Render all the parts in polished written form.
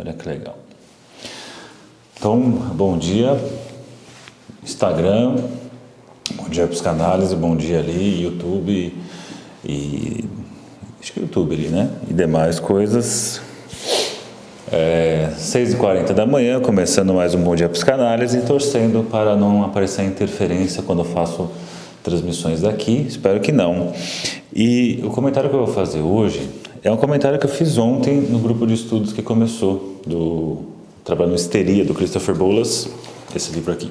Olha que legal. Então, bom dia, Instagram, bom dia Psicanálise, bom dia ali, YouTube e acho que YouTube ali, né? E demais coisas. 6h40 da manhã, começando mais um Bom Dia Psicanálise e torcendo para não aparecer interferência quando eu faço transmissões daqui, espero que não. E o comentário que eu vou fazer hoje é um comentário que eu fiz ontem no grupo de estudos que começou, do Trabalho no Histeria, do Christopher Bolas, esse livro aqui.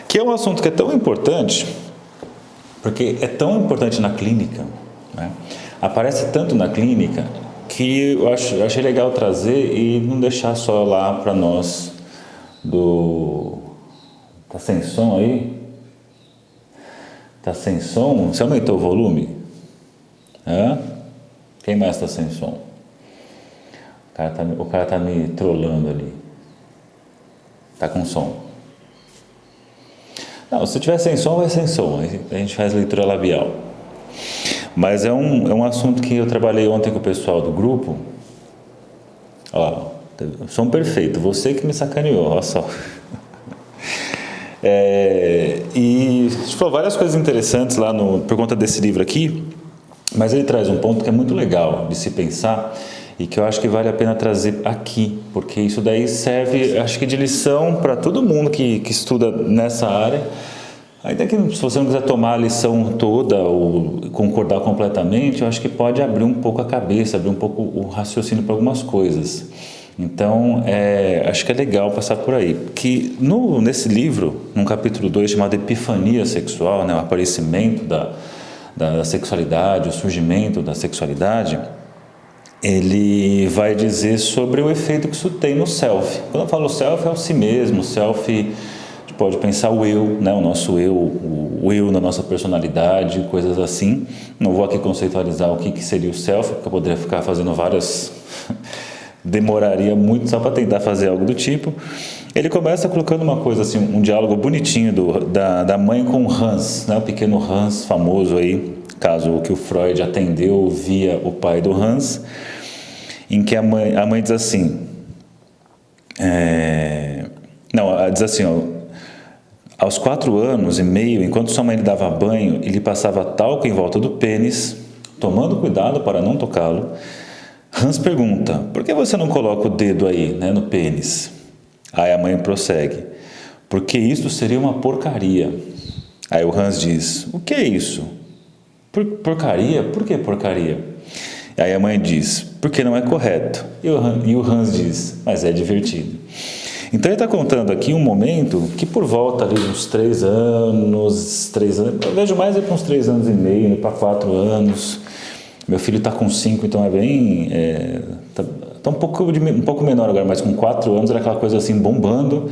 Que é um assunto que é tão importante, porque é tão importante na clínica, né? Aparece tanto na clínica, que eu achei legal trazer e não deixar só lá para nós do... Tá sem som aí? Tá sem som? Você aumentou o volume? Hã? Quem mais tá sem som? O cara tá me trollando ali. Tá com som. Não, se tiver sem som, vai sem som. A gente faz leitura labial. Mas é um assunto que eu trabalhei ontem com o pessoal do grupo. Ó, som perfeito, você que me sacaneou, olha só. E a gente falou várias coisas interessantes lá por conta desse livro aqui, mas ele traz um ponto que é muito legal de se pensar e que eu acho que vale a pena trazer aqui, porque isso daí serve, acho que de lição para todo mundo que estuda nessa área. Ainda que se você não quiser tomar a lição toda ou concordar completamente, eu acho que pode abrir um pouco a cabeça, abrir um pouco o raciocínio para algumas coisas. Então, acho que é legal passar por aí. Que nesse livro, num capítulo 2 chamado Epifania Sexual, né, o aparecimento da sexualidade, o surgimento da sexualidade, ele vai dizer sobre o efeito que isso tem no self. Quando eu falo self, é o si mesmo, o self... Pode pensar o eu, né? O nosso eu, o eu na nossa personalidade, coisas assim. Não vou aqui conceitualizar o que seria o self, porque eu poderia ficar fazendo várias... Demoraria muito só para tentar fazer algo do tipo. Ele começa colocando uma coisa assim, um diálogo bonitinho da mãe com o Hans, né? O pequeno Hans famoso aí, caso que o Freud atendeu via o pai do Hans, em que a mãe diz assim... diz assim, ó... Aos 4 anos e meio, enquanto sua mãe lhe dava banho, ele passava talco em volta do pênis, tomando cuidado para não tocá-lo. Hans pergunta, por que você não coloca o dedo aí, né, no pênis? Aí a mãe prossegue, porque isso seria uma porcaria. Aí o Hans diz, o que é isso? Porcaria? Por que porcaria? Aí a mãe diz, porque não é correto. E o Hans diz, mas é divertido. Então ele está contando aqui um momento que por volta ali uns 3 anos, eu vejo mais para uns 3 anos e meio, para 4 anos. Meu filho está com 5, então é bem... Está um pouco menor agora, mas com 4 anos era aquela coisa assim bombando,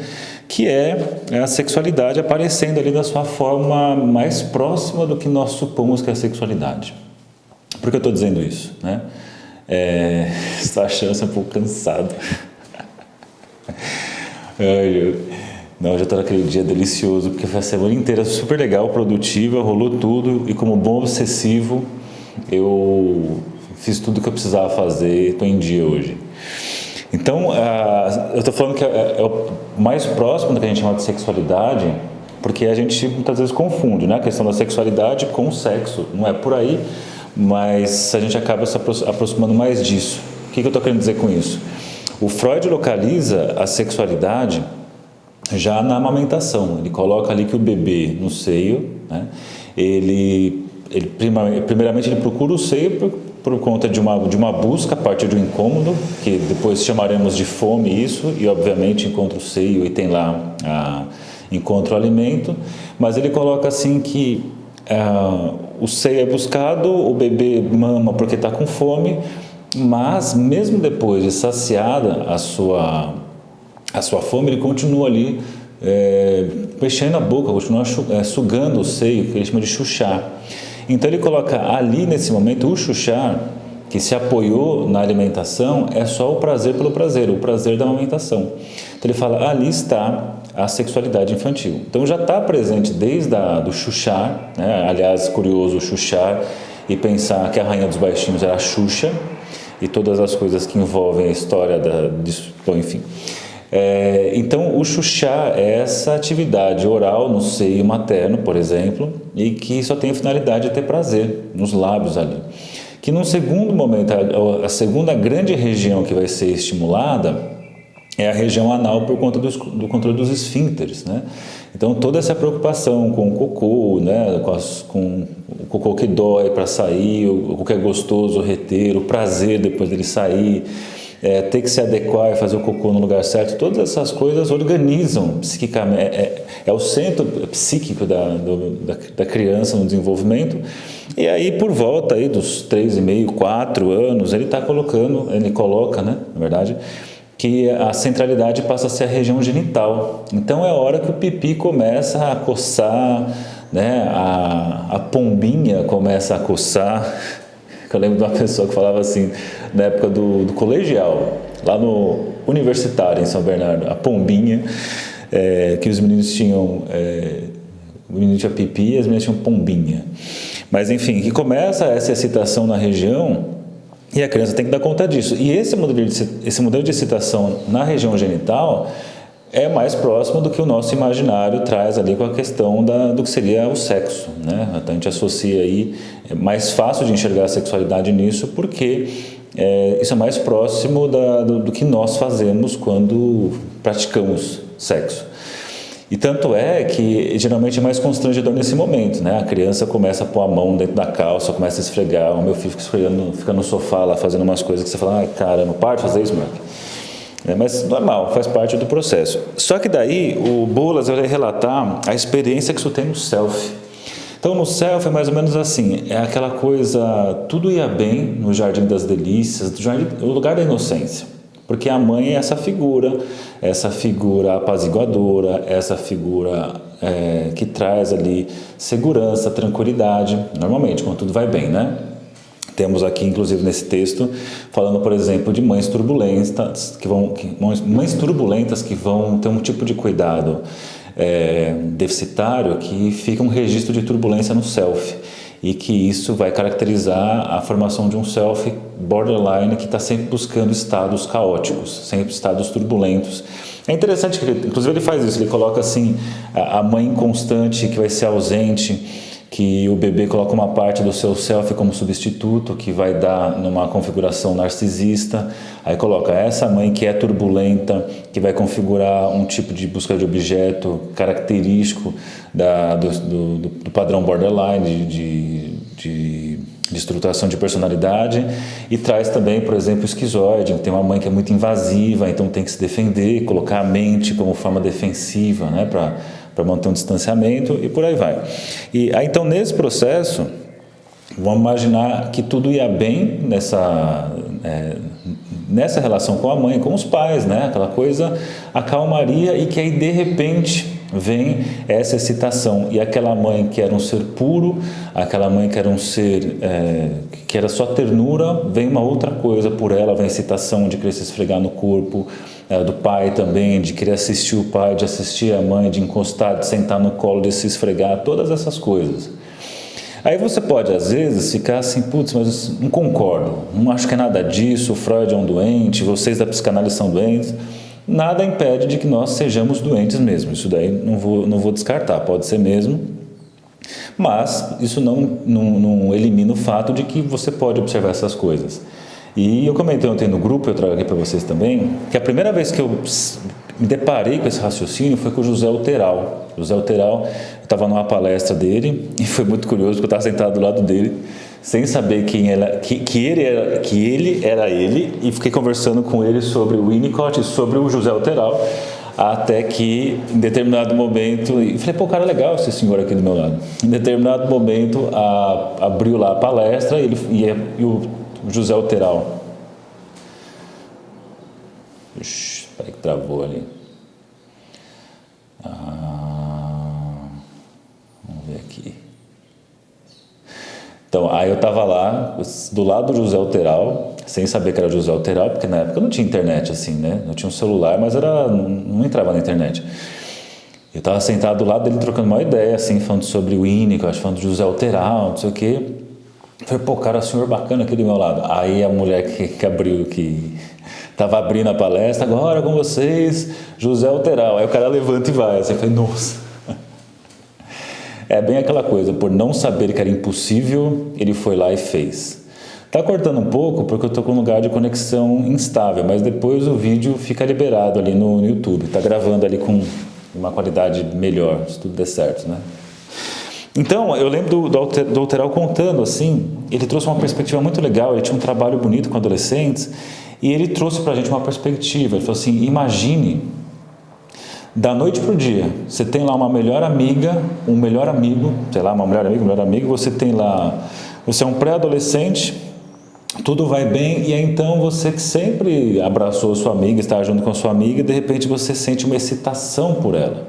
que é a sexualidade aparecendo ali da sua forma mais próxima do que nós supomos que é a sexualidade. Por que eu estou dizendo isso? Né? Você está achando você um pouco cansado. Não, eu já estou naquele dia delicioso, porque foi a semana inteira super legal, produtiva, rolou tudo, e como bom obsessivo, eu fiz tudo que eu precisava fazer, estou em dia hoje. Então, eu estou falando que é o mais próximo do que a gente chama de sexualidade, porque a gente muitas vezes confunde, né, a questão da sexualidade com o sexo, não é por aí, mas a gente acaba se aproximando mais disso. O que eu estou querendo dizer com isso? O Freud localiza a sexualidade já na amamentação. Ele coloca ali que o bebê no seio, né, primeiramente ele procura o seio por conta de uma busca a partir de um incômodo, que depois chamaremos de fome isso, e obviamente encontra o seio e tem lá encontra o alimento, mas ele coloca assim que o seio é buscado, o bebê mama porque está com fome, mas mesmo depois de saciada a sua fome, ele continua ali mexendo a boca, continua sugando o seio, que ele chama de chuchar. Então ele coloca ali nesse momento o chuchar, que se apoiou na alimentação, é só o prazer pelo prazer, o prazer da amamentação. Então ele fala, ali está a sexualidade infantil. Então já está presente desde do chuchar, né? Aliás, curioso, chuchar e pensar que a rainha dos baixinhos era a Xuxa, e todas as coisas que envolvem a história disso, bom, enfim. Então, o chuchá é essa atividade oral no seio materno, por exemplo, e que só tem a finalidade de ter prazer nos lábios ali. Que num segundo momento, a segunda grande região que vai ser estimulada é a região anal por conta do controle dos esfíncteres, né? Então, toda essa preocupação com o cocô, né? Com o cocô que dói para sair, o cocô que é gostoso reter, o prazer depois dele sair, ter que se adequar e fazer o cocô no lugar certo, todas essas coisas organizam psiquicamente, é o centro psíquico da criança no desenvolvimento. E aí, por volta aí dos 3,5, 4 anos, ele coloca, né, na verdade, que a centralidade passa a ser a região genital. Então é a hora que o pipi começa a coçar, né? A pombinha começa a coçar. Eu lembro de uma pessoa que falava assim, na época do colegial, lá no universitário em São Bernardo, a pombinha, que os meninos tinham, o menino tinha pipi e as meninas tinham pombinha. Mas enfim, que começa essa excitação na região. E a criança tem que dar conta disso. E esse modelo de excitação na região genital é mais próximo do que o nosso imaginário traz ali com a questão do que seria o sexo, né? Então a gente associa aí, é mais fácil de enxergar a sexualidade nisso porque isso é mais próximo do que nós fazemos quando praticamos sexo. E tanto é que geralmente é mais constrangedor nesse momento, né? A criança começa a pôr a mão dentro da calça, começa a esfregar, o meu filho fica no sofá lá fazendo umas coisas que você fala, ai caramba, para de fazer isso, moleque. Mas normal, faz parte do processo. Só que daí o Bolas vai relatar a experiência que isso tem no self. Então no self é mais ou menos assim, é aquela coisa, tudo ia bem no Jardim das Delícias, o lugar da inocência. Porque a mãe é essa figura apaziguadora, essa figura que traz ali segurança, tranquilidade, normalmente, quando tudo vai bem, né? Temos aqui, inclusive, nesse texto, falando, por exemplo, de mães turbulentas que vão ter um tipo de cuidado deficitário que fica um registro de turbulência no self. E que isso vai caracterizar a formação de um self borderline que está sempre buscando estados caóticos, sempre estados turbulentos. É interessante que, inclusive, ele faz isso, ele coloca assim, a mãe inconstante que vai ser ausente, que o bebê coloca uma parte do seu self como substituto, que vai dar numa configuração narcisista. Aí coloca essa mãe que é turbulenta, que vai configurar um tipo de busca de objeto característico do padrão borderline, de estruturação de personalidade, e traz também, por exemplo, o esquizoide, que tem uma mãe que é muito invasiva, então tem que se defender, colocar a mente como forma defensiva, né, para manter um distanciamento e por aí vai. E aí, então, nesse processo, vamos imaginar que tudo ia bem nessa relação com a mãe, com os pais, né? Aquela coisa, a calmaria, e que aí, de repente, vem essa excitação. E aquela mãe que era um ser puro, aquela mãe que era um ser que era só ternura, vem uma outra coisa por ela, vem a excitação de querer se esfregar no corpo, do pai também, de querer assistir o pai, de assistir a mãe, de encostar, de sentar no colo, de se esfregar, todas essas coisas. Aí você pode, às vezes, ficar assim, putz, mas não concordo, não acho que é nada disso, o Freud é um doente, vocês da psicanálise são doentes. Nada impede de que nós sejamos doentes mesmo, isso daí não vou descartar, pode ser mesmo, mas isso não elimina o fato de que você pode observar essas coisas. E eu comentei ontem no grupo, eu trago aqui para vocês também, que a primeira vez que eu me deparei com esse raciocínio foi com o José Alteral. José Alteral, eu estava numa palestra dele e foi muito curioso porque eu estava sentado do lado dele, sem saber quem ele era ele, e fiquei conversando com ele sobre o Winnicott e sobre o José Alteral, até que em determinado momento, e falei, pô, cara, legal esse senhor aqui do meu lado. Em determinado momento abriu lá a palestra e o José Alteral. Espera que travou ali. Vamos ver aqui. Então, aí eu estava lá, do lado do José Alteral, sem saber que era José Alteral, porque na época não tinha internet assim, né? Eu tinha um celular, mas não entrava na internet. Eu estava sentado do lado dele, trocando uma ideia, assim, falando sobre o Winnicott, falando de José Alteral, não sei o quê. Falei, pô, cara, senhor bacana aqui do meu lado. Aí a mulher que abriu, que estava abrindo a palestra, agora com vocês, José Alteral. Aí o cara levanta e vai. Assim, eu falei, nossa. É bem aquela coisa, por não saber que era impossível, ele foi lá e fez. Tá cortando um pouco porque eu tô com um lugar de conexão instável, mas depois o vídeo fica liberado ali no YouTube. Tá gravando ali com uma qualidade melhor, se tudo der certo, né? Então, eu lembro do Alteral contando assim, ele trouxe uma perspectiva muito legal, ele tinha um trabalho bonito com adolescentes, e ele trouxe pra gente uma perspectiva, ele falou assim, imagine, da noite pro dia, você tem lá uma melhor amiga, um melhor amigo, sei lá, uma melhor amiga, você tem lá, você é um pré-adolescente, tudo vai bem, e aí então você que sempre abraçou sua amiga, está junto com a sua amiga, e de repente você sente uma excitação por ela.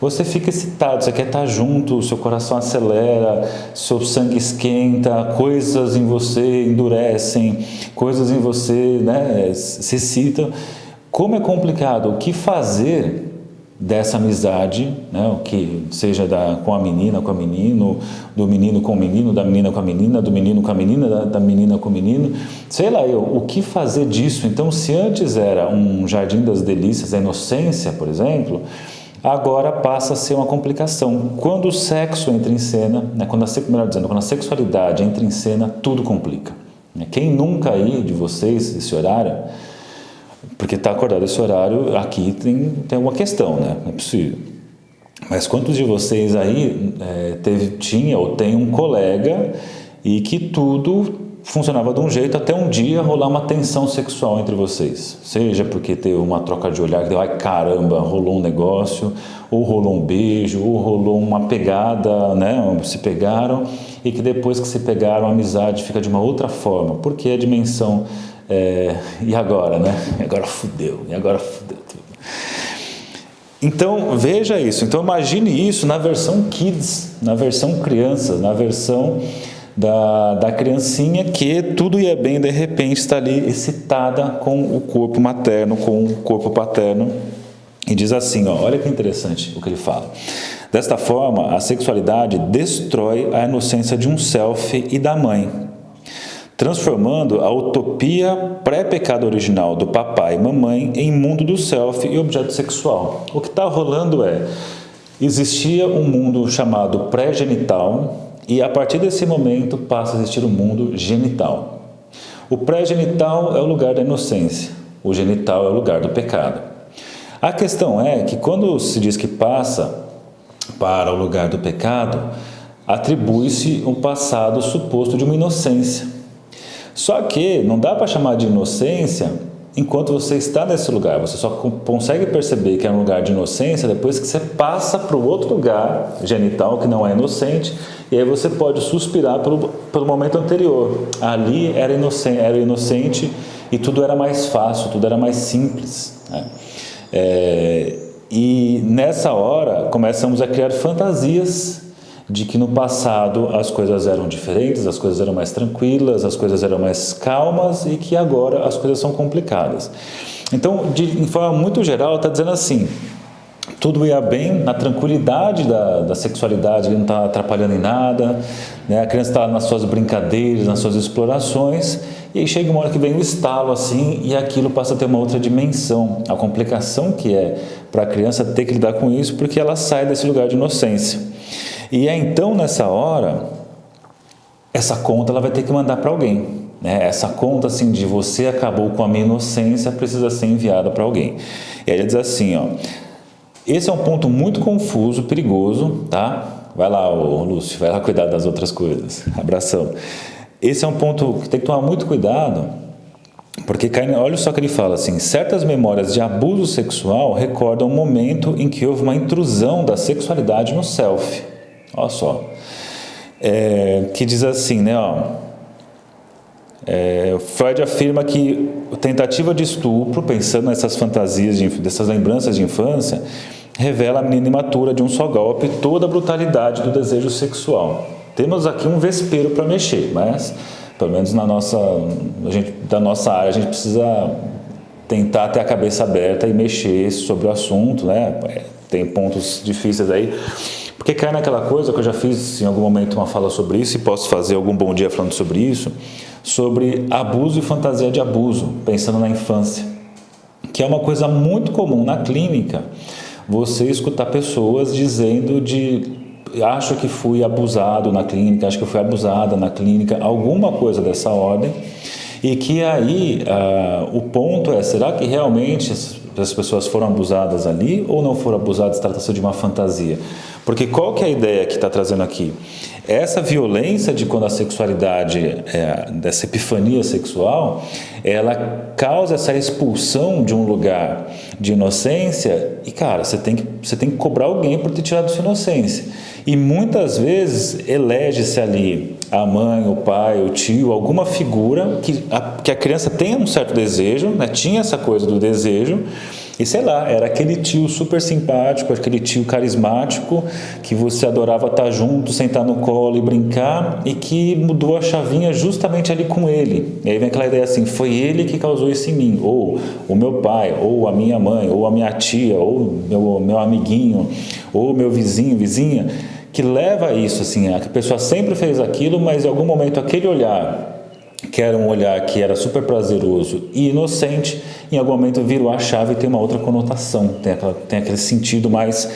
Você fica excitado, você quer estar junto, seu coração acelera, seu sangue esquenta, coisas em você endurecem, coisas em você, né, se excitam. Como é complicado, o que fazer dessa amizade, né, o que seja com a menina com o menino, do menino com o menino, da menina com a menina, do menino com a menina, da menina com o menino, sei lá eu, o que fazer disso? Então, se antes era um jardim das delícias, a inocência, por exemplo, agora passa a ser uma complicação. Quando o sexo entra em cena, né, quando a sexualidade entra em cena, tudo complica. Quem nunca aí de vocês, esse horário, porque está acordado esse horário, aqui tem uma questão, né? Não é possível. Mas quantos de vocês aí tinha ou tem um colega e que tudo funcionava de um jeito até um dia rolar uma tensão sexual entre vocês? Seja porque teve uma troca de olhar que deu, ai caramba, rolou um negócio, ou rolou um beijo, ou rolou uma pegada, né? Se pegaram, e que depois que se pegaram a amizade fica de uma outra forma, porque a dimensão... e agora, né? E agora fudeu tudo. Então, veja isso. Então, imagine isso na versão kids, na versão crianças, na versão da criancinha que tudo ia bem, de repente está ali excitada com o corpo materno, com o corpo paterno. E diz assim, ó, olha que interessante o que ele fala. Desta forma, a sexualidade destrói a inocência de um self e da mãe, transformando a utopia pré-pecado original do papai e mamãe em mundo do self e objeto sexual. O que está rolando existia um mundo chamado pré-genital e a partir desse momento passa a existir um mundo genital. O pré-genital é o lugar da inocência, o genital é o lugar do pecado. A questão é que quando se diz que passa para o lugar do pecado, atribui-se um passado suposto de uma inocência. Só que não dá para chamar de inocência enquanto você está nesse lugar. Você só consegue perceber que é um lugar de inocência depois que você passa para o outro lugar genital, que não é inocente, e aí você pode suspirar pelo momento anterior. Ali era inocente e tudo era mais fácil, tudo era mais simples, né? E nessa hora começamos a criar fantasias de que no passado as coisas eram diferentes, as coisas eram mais tranquilas, as coisas eram mais calmas e que agora as coisas são complicadas. Então, de forma muito geral, está dizendo assim, tudo ia bem, na tranquilidade da sexualidade, ele não está atrapalhando em nada, né? A criança está nas suas brincadeiras, nas suas explorações, e aí chega uma hora que vem um estalo assim, e aquilo passa a ter uma outra dimensão, a complicação que é para a criança ter que lidar com isso, porque ela sai desse lugar de inocência. E é então, nessa hora, essa conta ela vai ter que mandar para alguém, né? Essa conta assim, de você acabou com a minha inocência precisa ser enviada para alguém. E aí ele diz assim, ó, esse é um ponto muito confuso, perigoso, tá? Vai lá, Lúcio, vai lá cuidar das outras coisas. Abração. Esse é um ponto que tem que tomar muito cuidado, porque olha só que ele fala assim, certas memórias de abuso sexual recordam o momento em que houve uma intrusão da sexualidade no self. Olha só. Que diz assim, né? Freud afirma que a tentativa de estupro, pensando nessas fantasias, dessas lembranças de infância, revela a menina imatura de um só golpe toda a brutalidade do desejo sexual. Temos aqui um vespeiro para mexer, mas pelo menos da nossa área a gente precisa tentar ter a cabeça aberta e mexer sobre o assunto, né? Tem pontos difíceis aí, Porque cai naquela coisa que eu já fiz em algum momento uma fala sobre isso e posso fazer algum bom dia falando sobre isso, sobre abuso e fantasia de abuso, pensando na infância, que é uma coisa muito comum na clínica, você escutar pessoas dizendo acho que fui abusado na clínica, acho que fui abusada na clínica, alguma coisa dessa ordem, e que aí o ponto é, será que realmente as pessoas foram abusadas ali ou não foram abusadas, trata-se de uma fantasia? Porque qual que é a ideia que está trazendo aqui? Essa violência de quando a sexualidade, dessa epifania sexual, ela causa essa expulsão de um lugar de inocência e, cara, você tem que cobrar alguém por ter tirado sua inocência. E muitas vezes elege-se ali a mãe, o pai, o tio, alguma figura que a criança tenha um certo desejo, né? Tinha essa coisa do desejo, e sei lá, era aquele tio super simpático, aquele tio carismático, que você adorava estar junto, sentar no colo e brincar, e que mudou a chavinha justamente ali com ele. E aí vem aquela ideia assim, foi ele que causou isso em mim, ou o meu pai, ou a minha mãe, ou a minha tia, ou meu amiguinho, ou meu vizinho, vizinha, que leva a isso, assim, a pessoa sempre fez aquilo, mas em algum momento aquele olhar, que era um olhar que era super prazeroso e inocente, em algum momento virou a chave e tem uma outra conotação, tem aquele sentido mais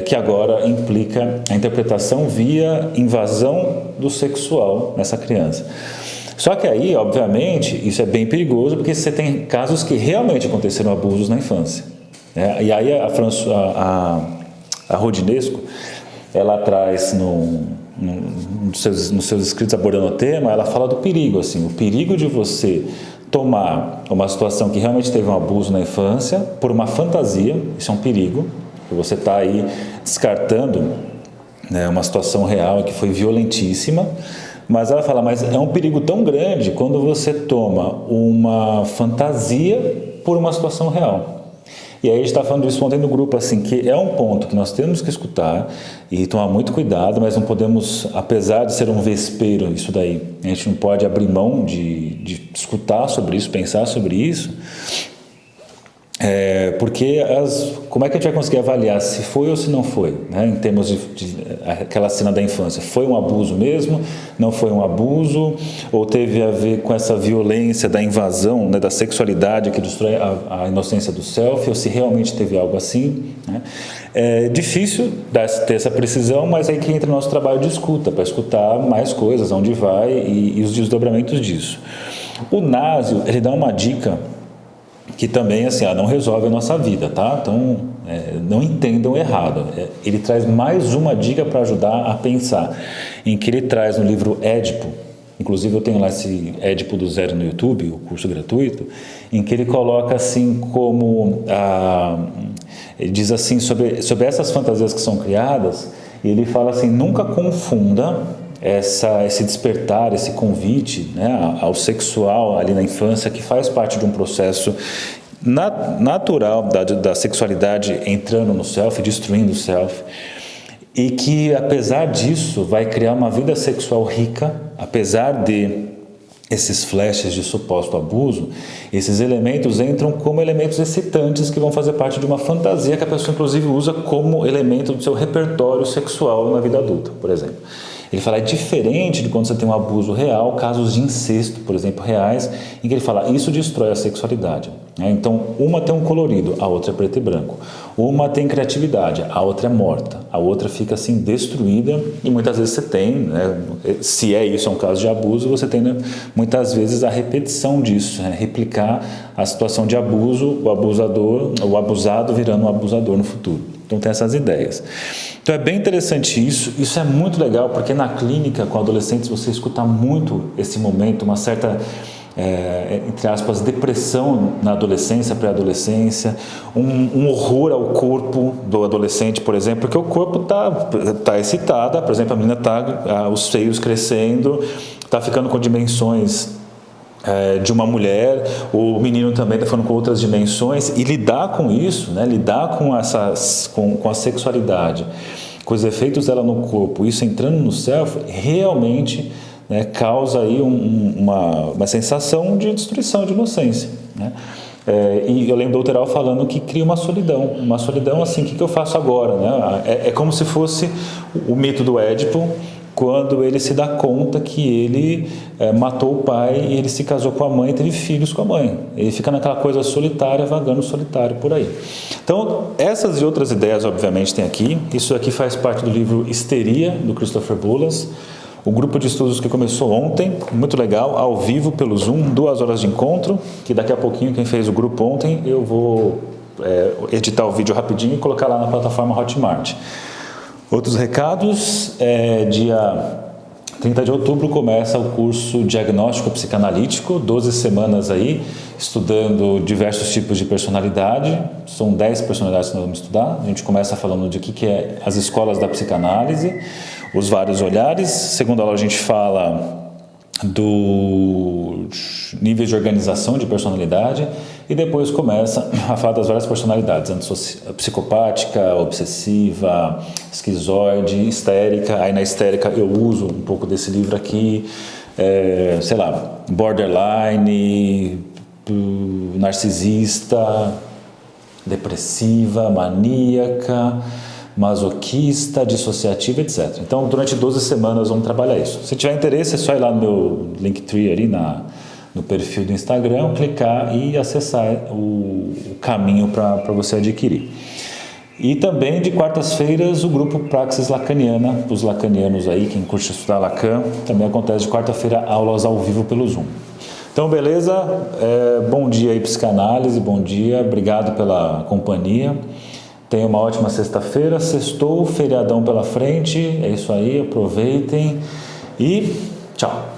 que agora implica a interpretação via invasão do sexual nessa criança. Só que aí, obviamente, isso é bem perigoso, porque você tem casos que realmente aconteceram abusos na infância, né? E aí a Rodinesco, ela traz nos seus escritos abordando o tema, ela fala do perigo, assim, o perigo de você tomar uma situação que realmente teve um abuso na infância por uma fantasia, isso é um perigo, que você está aí descartando, né, uma situação real que foi violentíssima, mas ela fala, mas é um perigo tão grande quando você toma uma fantasia por uma situação real. E aí a gente está falando disso ontem no grupo, assim, que é um ponto que nós temos que escutar e tomar muito cuidado, mas não podemos, apesar de ser um vespeiro isso daí, a gente não pode abrir mão de escutar sobre isso, pensar sobre isso, porque como é que a gente vai conseguir avaliar se foi ou se não foi, né? Em termos de aquela cena da infância, foi um abuso mesmo, não foi um abuso, ou teve a ver com essa violência da invasão, né, da sexualidade que destrói a inocência do self, ou se realmente teve algo assim, né? É difícil ter essa precisão, mas aí que entra o nosso trabalho de escuta, para escutar mais coisas, onde vai e os desdobramentos disso. O Násio, ele dá uma dica que também, assim, não resolve a nossa vida, tá? Então, não entendam errado. Ele traz mais uma dica para ajudar a pensar, em que ele traz no livro Édipo, inclusive eu tenho lá esse Édipo do Zero no YouTube, o curso gratuito, em que ele coloca assim como, ele diz assim sobre essas fantasias que são criadas, e ele fala assim, nunca confunda esse despertar, esse convite, né, ao sexual ali na infância, que faz parte de um processo natural da sexualidade entrando no self, destruindo o self, e que apesar disso vai criar uma vida sexual rica, apesar de esses flashes de suposto abuso, esses elementos entram como elementos excitantes que vão fazer parte de uma fantasia que a pessoa inclusive usa como elemento do seu repertório sexual na vida adulta, por exemplo. Ele fala, é diferente de quando você tem um abuso real, casos de incesto, por exemplo, reais, em que ele fala, isso destrói a sexualidade. Então, uma tem um colorido, a outra é preto e branco. Uma tem criatividade, a outra é morta. A outra fica assim, destruída, e muitas vezes você tem, né, se isso é um caso de abuso, você tem, né, muitas vezes a repetição disso, né, replicar a situação de abuso, o abusado virando um abusador no futuro. Então tem essas ideias. Então é bem interessante isso é muito legal, porque na clínica com adolescentes você escuta muito esse momento, uma certa, entre aspas, depressão na adolescência, pré-adolescência, um horror ao corpo do adolescente, por exemplo, porque o corpo tá excitado, por exemplo, a menina os seios crescendo, está ficando com dimensões de uma mulher, o menino também está falando com outras dimensões, e lidar com isso, né, lidar com a sexualidade, com os efeitos dela no corpo, isso entrando no self, realmente, né, causa aí uma sensação de destruição de inocência, né? E eu lembro do Dr. Al falando que cria uma solidão assim, o que eu faço agora, né? É como se fosse o mito do Édipo, quando ele se dá conta que ele matou o pai e ele se casou com a mãe e teve filhos com a mãe. Ele fica naquela coisa solitária, vagando solitário por aí. Então, essas e outras ideias, obviamente, tem aqui. Isso aqui faz parte do livro Histeria, do Christopher Bullas. O grupo de estudos que começou ontem, muito legal, ao vivo pelo Zoom, 2 horas de encontro, que daqui a pouquinho, quem fez o grupo ontem, eu vou editar o vídeo rapidinho e colocar lá na plataforma Hotmart. Outros recados, dia 30 de outubro começa o curso Diagnóstico Psicanalítico, 12 semanas aí, estudando diversos tipos de personalidade. São 10 personalidades que nós vamos estudar. A gente começa falando de o que é as escolas da psicanálise, os vários olhares. Segunda aula a gente fala dos níveis de organização de personalidade e depois começa a falar das várias personalidades, psicopática, obsessiva, esquizoide, histérica. Aí na histérica eu uso um pouco desse livro aqui, sei lá, borderline, narcisista, depressiva, maníaca, masoquista, dissociativa, etc. Então, durante 12 semanas vamos trabalhar isso. Se tiver interesse, é só ir lá no meu Linktree ali no perfil do Instagram, clicar e acessar o caminho para você adquirir. E também de quartas-feiras o grupo Praxis Lacaniana, para os lacanianos aí, quem curte estudar Lacan, também acontece de quarta-feira aulas ao vivo pelo Zoom. Então, beleza? Bom dia aí, psicanálise, bom dia, obrigado pela companhia. Tenha uma ótima sexta-feira, sextou, feriadão pela frente, é isso aí, aproveitem e tchau!